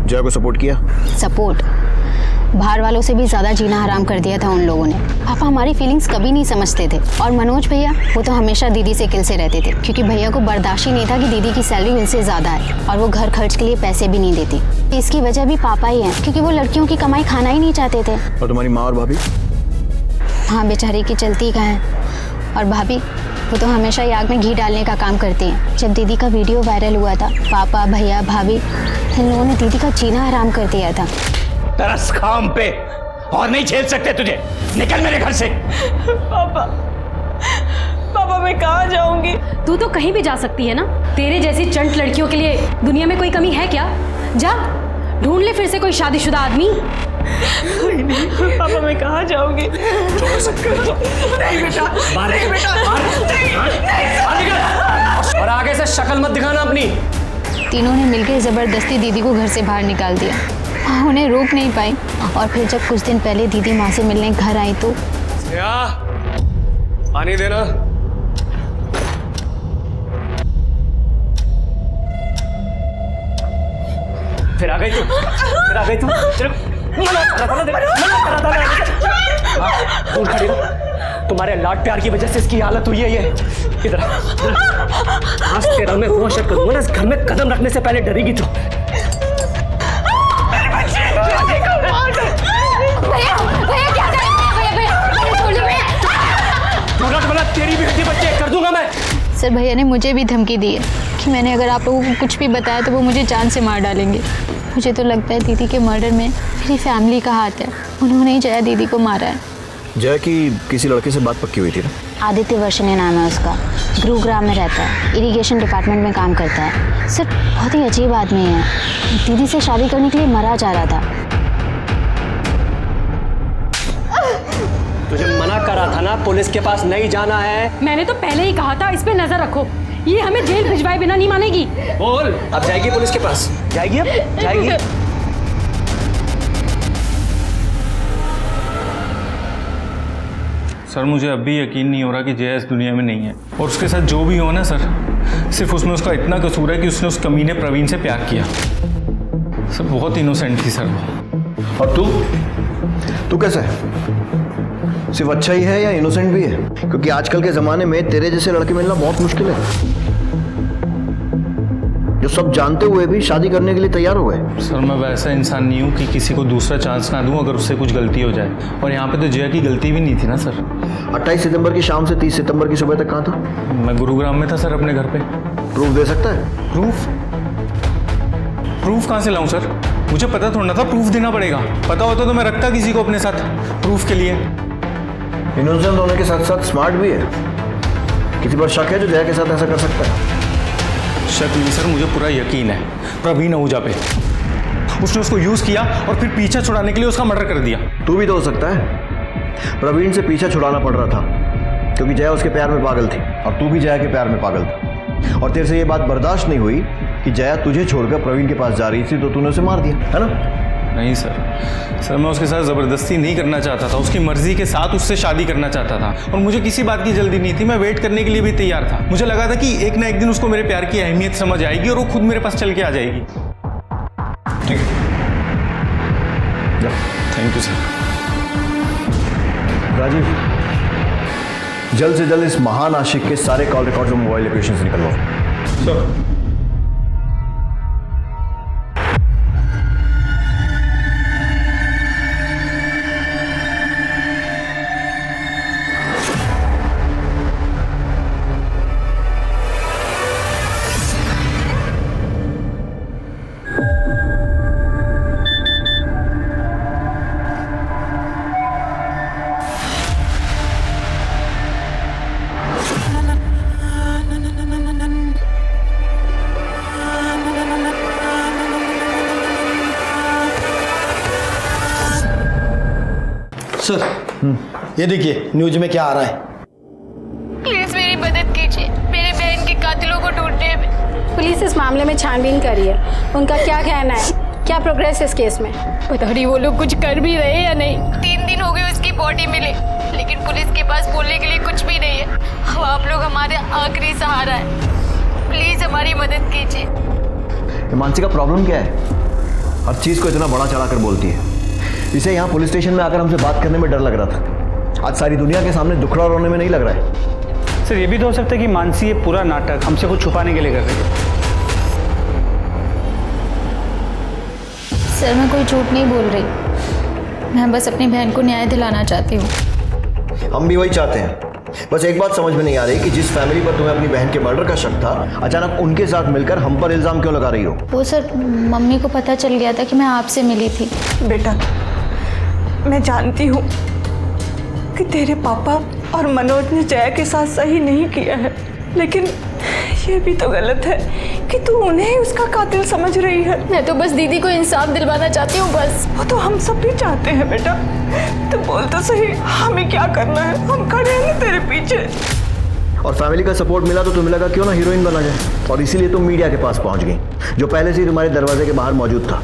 जया को सपोर्ट किया? सपोर्ट? बाहर वालों से भी ज़्यादा जीना हराम कर दिया था उन लोगों ने। पापा हमारी फीलिंग्स कभी नहीं समझते थे, और मनोज भैया वो तो हमेशा दीदी से किल से रहते थे, क्योंकि भैया को बर्दाश्त ही नहीं था कि दीदी की सैलरी उनसे ज़्यादा है और वो घर खर्च के लिए पैसे भी नहीं देती। इसकी वजह भी पापा ही हैं, क्योंकि वो लड़कियों की कमाई खाना ही नहीं चाहते थे। और तुम्हारी माँ और भाभी? हाँ बेचारी की चलती का है। और भाभी वो तो हमेशा ही आग में घी डालने का काम करती हैं। जब दीदी का वीडियो वायरल हुआ था, पापा भैया भाभी इन लोगों ने दीदी का जीना हराम कर दिया था। तरस खाम पे और नहीं झेल सकते तुझे, निकल मेरे घर से। पापा मैं कहाँ जाऊंगी? तू तो कहीं भी जा सकती है ना। तेरे जैसी चंट लड़कियों के लिए दुनिया में कोई कमी है क्या? जा ढूंढ ले फिर से कोई शादीशुदा आदमी। नहीं पापा मैं कहाँ जाऊंगी? नहीं बेटा, नहीं बेटा, और आगे से शक्ल मत दिखाना अपनी। तीनों ने मिलकर जबरदस्ती दीदी को घर से बाहर निकाल दिया। उन्हें रोक नहीं पाई, और फिर जब कुछ दिन पहले दीदी माँ से मिलने घर आई तो पानी देना। फिर आ गई तू, फिर आ गई तू। दूर खड़ी रहो। तुम्हारे लाड प्यार की वजह से इसकी हालत हुई है ये। इधर आज तेरा मैं वो शक करूंगा ना, इस घर में कदम रखने से पहले डरेगी तू। तेरी भी हड्डी बच्चे कर दूंगा मैं। सर भैया ने मुझे भी धमकी दी है कि मैंने अगर आप लोगों को कुछ भी बताया तो वो मुझे जान से मार डालेंगे। मुझे तो लगता है दीदी के मर्डर में मेरी फैमिली का हाथ है। उन्होंने ही जया दीदी को मारा है। जया की किसी लड़के से बात पक्की हुई थी ना? आदित्य वर्षने नाम है उसका, गुरुग्राम में रहता है, इरिगेशन डिपार्टमेंट में काम करता है। सर बहुत ही अजीब आदमी है, दीदी से शादी करने के लिए मरा जा रहा था। तुझे मना करा था ना, पुलिस के पास नहीं जाना है। मैंने तो पहले ही कहा था इस पे नजर रखो, ये हमें जेल भिजवाए बिना नहीं मानेगी। बोल, अब जाएगी पुलिस के पास? जाएगी? अब जाएगी? सर मुझे अब भी यकीन नहीं हो रहा कि जया इस दुनिया में नहीं है, और उसके साथ जो भी हो ना सर, सिर्फ उसमें उसका इतना कसूर है कि उसने उस कमीने प्रवीण से प्यार किया। सर बहुत इनोसेंट थी सर वो। और तू कैसा है? सिर्फ अच्छा ही है या इनोसेंट भी है? क्योंकि आजकल के ज़माने में तेरे जैसे लड़के मिलना बहुत मुश्किल है, जो सब जानते हुए भी शादी करने के लिए तैयार हो गए। सर मैं वैसा इंसान नहीं हूँ कि किसी को दूसरा चांस ना दूँ अगर उससे कुछ गलती हो जाए, और यहाँ पे तो जया की गलती भी नहीं थी ना सर। 28 सितंबर की शाम से 30 सितंबर की सुबह तक कहाँ था? मैं गुरुग्राम में था सर, अपने घर पे। प्रूफ दे सकता है? प्रूफ कहाँ से लाऊं सर? मुझे पता थोड़ा ना था प्रूफ देना पड़ेगा। पता होता तो मैं रखता किसी को अपने साथ प्रूफ के लिए। इनोसेंट होने के साथ साथ स्मार्ट भी है। किसी पर शक है जो जया के साथ ऐसा कर सकता है? शक नहीं सर, मुझे पूरा यकीन है प्रवीण आहूजा पे। उसने उसको यूज़ किया और फिर पीछा छुड़ाने के लिए उसका मर्डर कर दिया। तू भी तो हो सकता है। प्रवीण से पीछा छुड़ाना पड़ रहा था क्योंकि जया उसके प्यार में पागल थी और तू भी जया के प्यार में पागल था, और तेरे से ये बात बर्दाश्त नहीं हुई कि जया तुझे छोड़कर प्रवीण के पास जा रही थी, तो तूने उसे मार दिया, है ना? नहीं सर, मैं उसके साथ ज़बरदस्ती नहीं करना चाहता था, उसकी मर्जी के साथ उससे शादी करना चाहता था और मुझे किसी बात की जल्दी नहीं थी। मैं वेट करने के लिए भी तैयार था। मुझे लगा था कि एक ना एक दिन उसको मेरे प्यार की अहमियत समझ आएगी और वो खुद मेरे पास चल के आ जाएगी। ठीक है, थैंक यू सर। राजीव, जल्द से जल्द इस महान आशिक के सारे कॉल रिकॉर्ड्स और मोबाइल लोकेशन से निकलवाओ। सर सर, ये देखिए न्यूज में क्या आ रहा है। प्लीज मेरी मदद कीजिए, मेरे बहन के कातिलों को ढूंढने में। पुलिस इस मामले में छानबीन कर रही है। उनका क्या कहना है, क्या प्रोग्रेस है इस केस में? पता नहीं वो लोग कुछ कर भी रहे हैं या नहीं। 3 दिन हो गए उसकी बॉडी मिले, लेकिन पुलिस के पास बोलने के लिए कुछ भी नहीं है। अब आप लोग हमारे आखिरी सहारा है, प्लीज हमारी मदद कीजिए। मानसी का प्रॉब्लम क्या है? हर चीज को इतना बड़ा चढ़ा कर बोलती है। इसे यहाँ पुलिस स्टेशन में आकर हमसे बात करने में डर लग रहा था, आज सारी दुनिया के सामने दुखड़ा रोने में नहीं लग रहा है। सर, ये भी तो हो सकता है कि मानसी ये पूरा नाटक हमसे कुछ छुपाने के लिए कर रही है। सर, मैं कोई झूठ नहीं बोल रही, मैं बस अपनी बहन को न्याय दिलाना चाहती हूँ। हम भी वही चाहते हैं। बस एक बात समझ में नहीं आ रही कि जिस फैमिली पर तुम्हें अपनी बहन के मर्डर का शक था, अचानक उनके साथ मिलकर हम पर इल्जाम क्यों लगा रही हो? वो सर, मम्मी को पता चल गया था कि मैं आपसे मिली थी। बेटा, मैं जानती हूँ कि तेरे पापा और मनोज ने जया के साथ सही नहीं किया है, लेकिन ये भी तो गलत है कि तू उन्हें ही उसका कातिल समझ रही है। मैं तो बस दीदी को इंसाफ दिलवाना चाहती हूँ, बस। वो तो हम सब भी चाहते हैं बेटा, तू बोल तो सही, हमें क्या करना है? हम खड़े हैं ना तेरे पीछे। और फैमिली का सपोर्ट मिला तो तुम्हें लगा क्यों ना हीरोइन बना जाए, और इसीलिए तुम मीडिया के पास पहुंच गई, जो पहले से ही तुम्हारे दरवाजे के बाहर मौजूद था।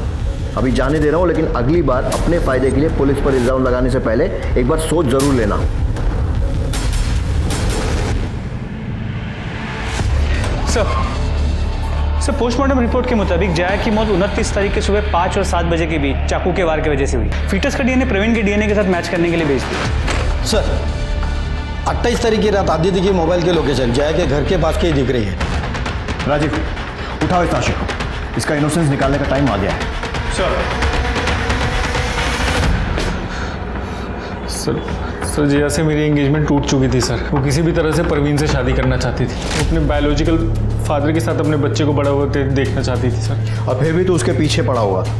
अभी जाने दे रहा हूँ, लेकिन अगली बार अपने फायदे के लिए पुलिस पर इल्जाम लगाने से पहले एक बार सोच जरूर लेना। सर, पोस्टमार्टम रिपोर्ट के मुताबिक जया की मौत 29 तारीख के सुबह 5 और 7 बजे के बीच चाकू के वार की वजह से हुई। फीटस का डीएनए प्रवीण के डीएनए के साथ मैच करने के लिए भेज दिया। सर, 28 तारीख की रात आदित्य की मोबाइल की लोकेशन जया के घर के पास की दिख रही है। राजीव, उठाओ इस आशिक को, इसका इनोसेंस निकालने का टाइम आ गया है। सर, जया से मेरी एंगेजमेंट टूट चुकी थी सर। वो किसी भी तरह से परवीन से शादी करना चाहती थी। वो अपने बायोलॉजिकल फादर के साथ अपने बच्चे को बड़ा होते देखना चाहती थी सर। और फिर भी तो उसके पीछे पड़ा हुआ था।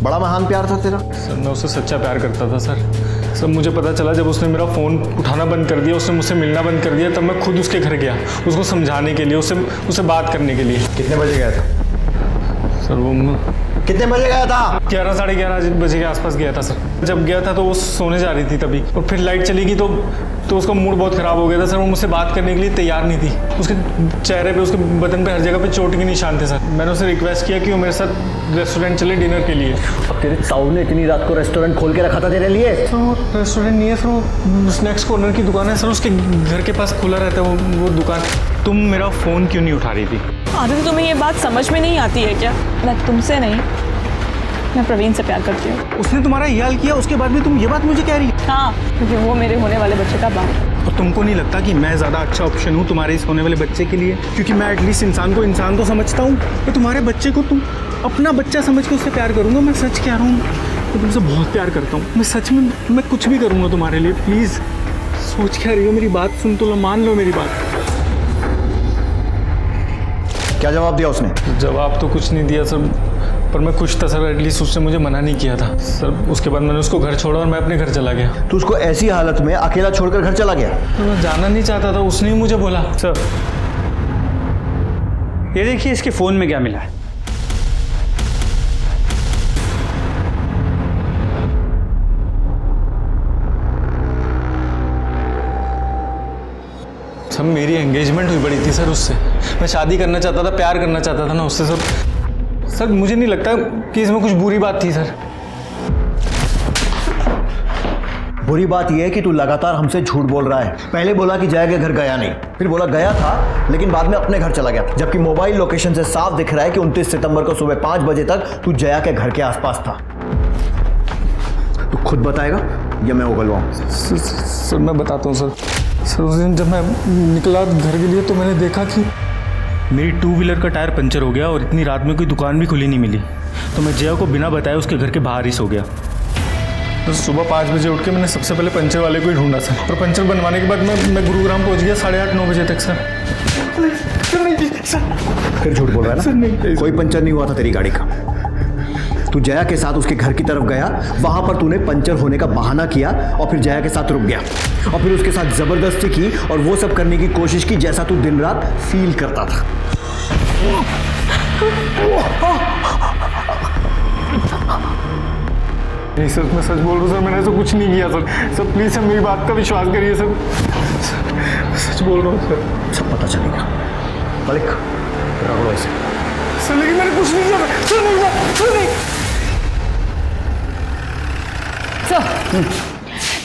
बड़ा महान प्यार था तेरा। सर, मैं उससे सच्चा प्यार करता था सर। मुझे पता चला जब उसने मेरा फ़ोन उठाना बंद कर दिया, उसने मुझसे मिलना बंद कर दिया, तब मैं खुद उसके घर गया, उसको समझाने के लिए, उससे बात करने के लिए। कितने बजे गया था सर? वो कितने बजे गया था? 11 साढ़े 11 बजे के आसपास गया था सर। जब गया था तो वो सोने जा रही थी तभी, और फिर लाइट चली गई तो उसका मूड बहुत ख़राब हो गया था सर। वो मुझसे बात करने के लिए तैयार नहीं थी। उसके चेहरे पे, उसके बदन पे, हर जगह पे चोट के निशान थे सर। मैंने उसे रिक्वेस्ट किया कि वो मेरे साथ रेस्टोरेंट चले डिनर के लिए। अब तेरे ताऊ ने इतनी रात को रेस्टोरेंट खोल के रखा था तेरे लिए? सर, रेस्टोरेंट नहीं है सर, वो स्नैक्स कॉर्नर की दुकान है सर। उसके घर के पास खुला रहता है वो दुकान। तुम मेरा फ़ोन क्यों नहीं उठा रही थी? आदित्य, तुम्हें ये बात समझ में नहीं आती है क्या? मैं तुमसे नहीं, मैं प्रवीण से प्यार करती हूँ। उसने तुम्हारा ये हाल किया, उसके बाद भी तुम ये बात मुझे कह रही है? हाँ, क्योंकि वो मेरे होने वाले बच्चे का बाप है। और तुमको नहीं लगता कि मैं ज़्यादा अच्छा ऑप्शन हूँ तुम्हारे इस होने वाले बच्चे के लिए? क्योंकि मैं एटलीस्ट इंसान को इंसान तो समझता हूँ। तो तुम्हारे बच्चे को तुम अपना बच्चा समझ के उससे प्यार करूँगा। मैं सच कह रहा हूँ, मैं तुमसे बहुत प्यार करता हूँ। मैं सच में, मैं कुछ भी करूँगा तुम्हारे लिए। प्लीज़ सोच क्या रही हो? मेरी बात सुन तो लो, मान लो मेरी बात। क्या जवाब दिया उसने? जवाब तो कुछ नहीं दिया सर, पर मैं खुश था सर। एटलीस्ट उसने मुझे मना नहीं किया था सर। उसके बाद मैंने उसको घर छोड़ा और मैं अपने घर चला गया। तो उसको ऐसी हालत में अकेला छोड़कर घर चला गया? तो मैं जाना नहीं चाहता था, उसने ही मुझे बोला। सर, ये देखिए इसके फ़ोन में क्या मिला है। सब मेरी एंगेजमेंट हुई पड़ी थी सर उससे। मैं शादी करना चाहता था, प्यार करना चाहता था ना उससे सर। सर मुझे नहीं लगता कि इसमें कुछ बुरी बात थी सर। बुरी बात यह है कि तू लगातार हमसे झूठ बोल रहा है। पहले बोला कि जया के घर गया नहीं, फिर बोला गया था लेकिन बाद में अपने घर चला गया, जबकि मोबाइल लोकेशन से साफ दिख रहा है कि 29 सितंबर को सुबह 5 बजे तक तू जया के घर के आसपास था। तू खुद बताएगा या मैं उगलवाऊं? सर मैं बताता हूँ सर। सर उस दिन जब मैं निकला घर के लिए तो मैंने देखा कि मेरी 2 व्हीलर का टायर पंचर हो गया और इतनी रात में कोई दुकान भी खुली नहीं मिली, तो मैं जया को बिना बताए उसके घर के बाहर ही सो गया। तो सुबह 5 बजे उठ के मैंने सबसे पहले पंचर वाले को ही ढूंढा सर, और पंचर बनवाने के बाद मैं गुरुग्राम पहुंच गया 8:30-9 बजे तक सर। फिर झूठ बोल रहा है ना? सर नहीं, कोई पंचर नहीं हुआ था तेरी गाड़ी का। तू जया के साथ उसके घर की तरफ गया, वहां पर तूने पंचर होने का बहाना किया और फिर जया के साथ रुक गया और फिर उसके साथ जबरदस्ती की और वो सब करने की कोशिश की जैसा तू दिन रात फील करता था। नहीं सर मैं सच बोल रहा हूँ सर, मैंने ऐसा कुछ नहीं किया सर। सर प्लीज़ सर मेरी बात का विश्वास करिए सर। सच बोल रहा हूँ सर। सब पता चलेगा। मलिक रगड़ो ऐसे। सर लेकिन मैंने कुछ नहीं किया सर। नहीं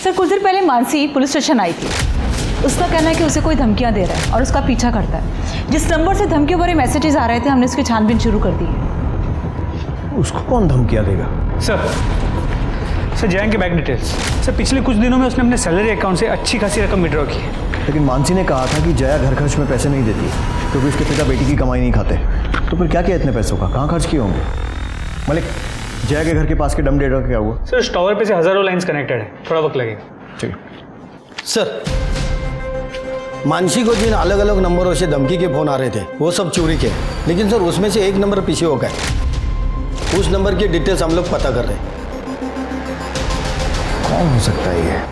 सर कुछ देर पहले मानसी पुलिस स्टेशन आई थी। उसका कहना है कि उसे कोई धमकियां दे रहा है और उसका पीछा करता है। जिस नंबर से धमकियों भरे मैसेजेस आ रहे थे हमने उसकी छानबीन शुरू कर दी है। उसको कौन धमकियां देगा? सर जया के बैंक डिटेल्स। सर पिछले कुछ दिनों में उसने अपने सैलरी अकाउंट से अच्छी खासी रकम विड्रॉ की है। लेकिन मानसी ने कहा था कि जया घर खर्च में पैसे नहीं देती क्योंकि उसके पिता बेटी की कमाई नहीं खाते। तो फिर क्या किया इतने पैसों का? कहाँ खर्च किए होंगे? मलिक जया के घर के पास के डम डेटा का क्या हुआ? सर इस टावर पे से हजारों लाइंस कनेक्टेड है, थोड़ा वक्त लगेगा। ठीक सर मानसी को जिन अलग अलग नंबरों से धमकी के फोन आ रहे थे वो सब चोरी के, लेकिन सर उसमें से एक नंबर पीछे हो गए। उस नंबर की डिटेल्स हम लोग पता कर रहे हैं। कौन हो सकता है ये?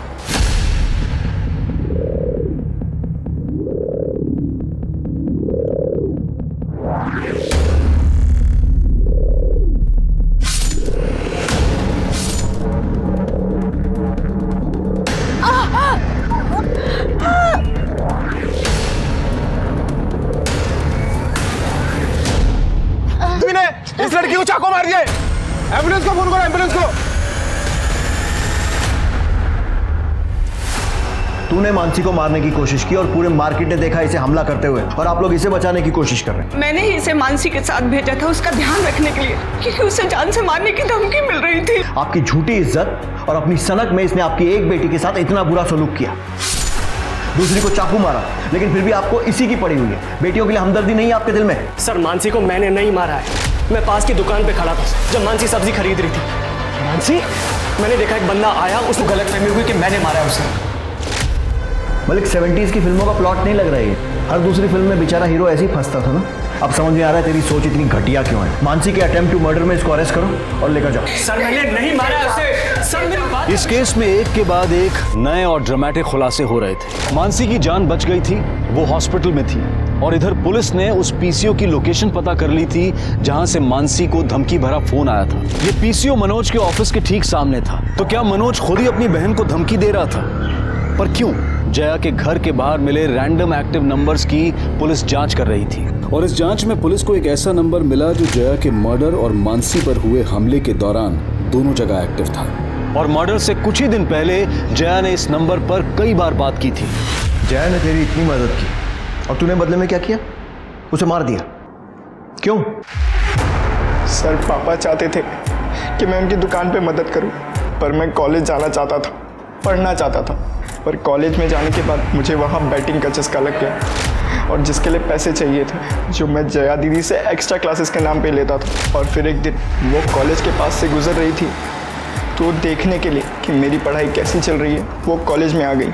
इस लड़की को चाकू मार दिया। एम्बुलेंस को फोन करो, एम्बुलेंस को। तूने मानसी को मारने की कोशिश की और पूरे मार्केट ने देखा इसे हमला करते हुए और आप लोग इसे बचाने की कोशिश कर रहे हैं। मैंने ही इसे मानसी के साथ भेजा था उसका ध्यान रखने के लिए, क्योंकि उसे जान से मारने की धमकी मिल रही थी। आपकी झूठी इज्जत और अपनी सनक में इसने आपकी एक बेटी के साथ इतना बुरा सलूक किया, दूसरी को चाकू मारा, लेकिन फिर भी आपको इसी की पड़ी हुई है। बेटियों के लिए हमदर्दी नहीं है आपके दिल में? सर मानसी को मैंने नहीं मारा है। मैं पास की दुकान पे खड़ा था जब मानसी सब्जी खरीद रही थी। मानसी मैंने देखा एक बंदा आया, उसको गलतफहमी हुई कि मैंने मारा है उसे। मलिक 70s की फिल्मों का प्लॉट नहीं लग रहा है। हर दूसरी फिल्म में बेचारा हीरो ऐसे ही फंसता था ना। अब समझ में आ रहा है तेरी सोच इतनी घटिया क्यों है। मानसी के अटेम्प्ट टू मर्डर में इसको अरेस्ट करो और लेकर जाओ। सर मैंने नहीं मारा उसे। सर मेरी बात। इस केस में एक के बाद एक नए और ड्रामेटिक खुलासे हो रहे थे। मानसी की जान बच गई थी, वो हॉस्पिटल में थी, और इधर पुलिस ने उस पीसीओ की लोकेशन पता कर ली थी जहां से मानसी को धमकी भरा फोन आया था। ये पीसीओ मनोज के ऑफिस के ठीक सामने था। तो क्या मनोज खुद ही अपनी बहन को धमकी दे रहा था? पर क्यों? जया के घर के बाहर मिले रैंडम एक्टिव नंबर्स की पुलिस जांच कर रही थी, और इस जांच में पुलिस को एक ऐसा नंबर मिला जो जया के मर्डर और मानसी पर हुए हमले के दौरान दोनों जगह एक्टिव था। और मर्डर से कुछ ही दिन पहले जया ने इस नंबर पर कई बार बात की थी। जया ने तेरी इतनी मदद की और तूने बदले में क्या किया? उसे मार दिया। क्यों? सर पापा चाहते थे कि मैं उनकी दुकान पे मदद करूं, पर मैं कॉलेज जाना चाहता था, पढ़ना चाहता था। पर कॉलेज में जाने के बाद मुझे वहाँ बैटिंग का चस्का लग गया, और जिसके लिए पैसे चाहिए थे जो मैं जया दीदी से एक्स्ट्रा क्लासेस के नाम पे लेता था। और फिर एक दिन वो कॉलेज के पास से गुजर रही थी, तो देखने के लिए कि मेरी पढ़ाई कैसी चल रही है वो कॉलेज में आ गई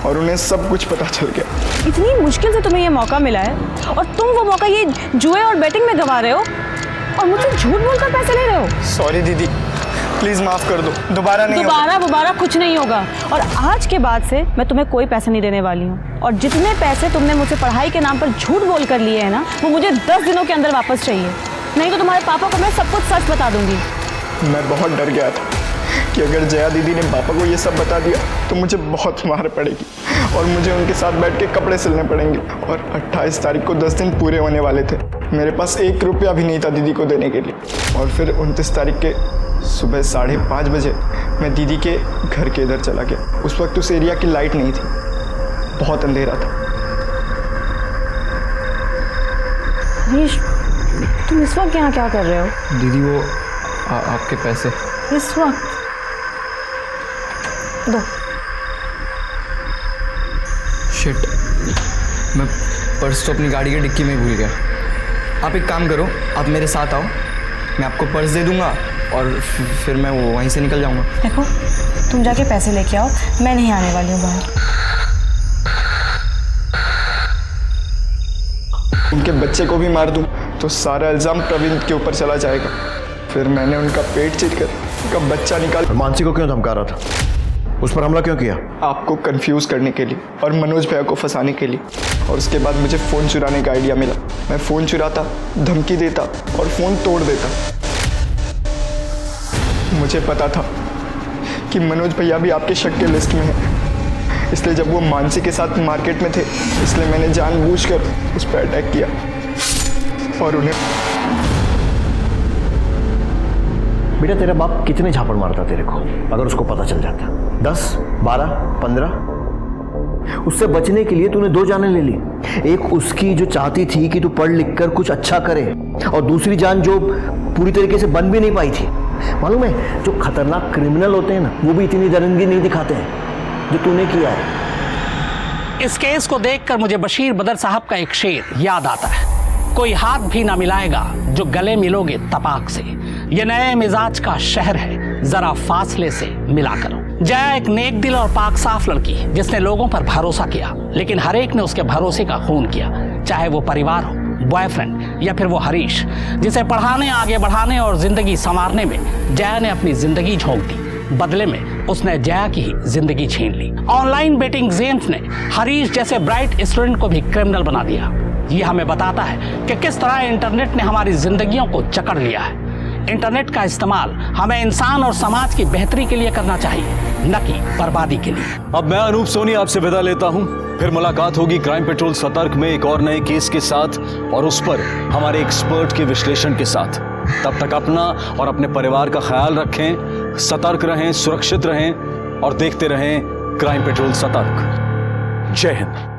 और उन्हें सब कुछ पता चल गया। इतनी मुश्किल से तुम्हें ये मौका मिला है और तुम वो मौका ये जुए और बैटिंग में गंवा रहे हो और मुझसे झूठ बोलकर पैसे ले रहे हो। सॉरी दीदी, प्लीज़ माफ़ कर दो, दोबारा नहीं होगा। दोबारा कुछ नहीं होगा। और आज के बाद से मैं तुम्हें कोई पैसे नहीं देने वाली हूँ, और जितने पैसे तुमने मुझसे पढ़ाई के नाम पर झूठ बोल कर लिए हैं ना, वो मुझे 10 दिनों के अंदर वापस चाहिए, नहीं तो तुम्हारे पापा को मैं सब कुछ सच बता दूंगी। मैं बहुत डर गया था कि अगर जया दीदी ने पापा को ये सब बता दिया तो मुझे बहुत मार पड़ेगी और मुझे उनके साथ बैठ के कपड़े सिलने पड़ेंगे। और 28 तारीख को 10 दिन पूरे होने वाले थे। मेरे पास 1 रुपया भी नहीं था दीदी को देने के लिए। और फिर 29 तारीख के सुबह 5:30 बजे मैं दीदी के घर के इधर चला गया। उस वक्त उस एरिया की लाइट नहीं थी, बहुत अंधेरा था। हरीश, तुम इस वक्त यहाँ क्या कर रहे हो? दीदी वो आपके पैसे। इस वक्त? दो। शिट, मैं पर्स तो अपनी गाड़ी की डिक्की में ही भूल गया। आप एक काम करो, आप मेरे साथ आओ, मैं आपको पर्स दे दूंगा और फिर मैं वहीं से निकल जाऊंगा। देखो, तुम जाके पैसे लेके आओ, मैं नहीं आने वाली हूँ बाहर। उनके बच्चे को भी मार दूं तो सारा इल्ज़ाम प्रवीण के ऊपर चला जाएगा। फिर मैंने उनका पेट चीर कर उनका बच्चा निकाल। मानसी को क्यों धमका रहा था? उस पर हमला क्यों किया? आपको कंफ्यूज करने के लिए और मनोज भैया को फंसाने के लिए। और उसके बाद मुझे फ़ोन चुराने का आइडिया मिला। मैं फ़ोन चुराता, धमकी देता और फ़ोन तोड़ देता। मुझे पता था कि मनोज भैया भी आपके शक के लिस्ट में है, इसलिए जब वो मानसी के साथ मार्केट में थे, इसलिए मैंने जानबूझकर उस पर अटैक किया और उन्हें। बेटा, तेरा बाप कितने झापड़ मारता तेरे को अगर उसको पता चल जाता? 10, 12, 15? उससे बचने के लिए तूने 2 जानें ले ली। एक उसकी जो चाहती थी कि तू पढ़ लिख कर कुछ अच्छा करे, और दूसरी जान जो पूरी तरीके से बन भी नहीं पाई थी। मालूम है, जो खतरनाक क्रिमिनल होते हैं ना, वो भी इतनी दरिंदगी नहीं दिखाते हैं जो तूने किया है। इस केस को देखकर मुझे बशीर बदर साहब का एक शेर याद आता है, कोई हाथ भी ना मिलाएगा जो गले मिलोगे तपाक से। ये नए मिजाज का शहर है, जरा फासले से मिला करो। जया एक नेक दिल और पाक साफ लड़की जिसने लोगों पर भरोसा किया, लेकिन हर एक ने उसके भरोसे का खून किया, चाहे वो परिवार हो, बॉयफ्रेंड या फिर वो हरीश, जिसे पढ़ाने, आगे बढ़ाने और जिंदगी संवारने में जया ने अपनी जिंदगी झोंक दी। बदले में उसने जया की ही जिंदगी छीन ली। ऑनलाइन बेटिंग गेम्स ने हरीश जैसे ब्राइट स्टूडेंट को भी क्रिमिनल बना दिया। ये हमें बताता है कि किस तरह इंटरनेट ने हमारी जिंदगियों को जकड़ लिया है। इंटरनेट का इस्तेमाल हमें इंसान और समाज की बेहतरी के लिए करना चाहिए, न कि बर्बादी के लिए। अब मैं अनूप सोनी आपसे विदा लेता हूं। फिर मुलाकात होगी क्राइम पेट्रोल सतर्क में एक और नए केस के साथ, और उस पर हमारे एक्सपर्ट के विश्लेषण के साथ। तब तक अपना और अपने परिवार का ख्याल रखें, सतर्क रहें, सुरक्षित रहें और देखते रहें क्राइम पेट्रोल सतर्क। जय हिंद।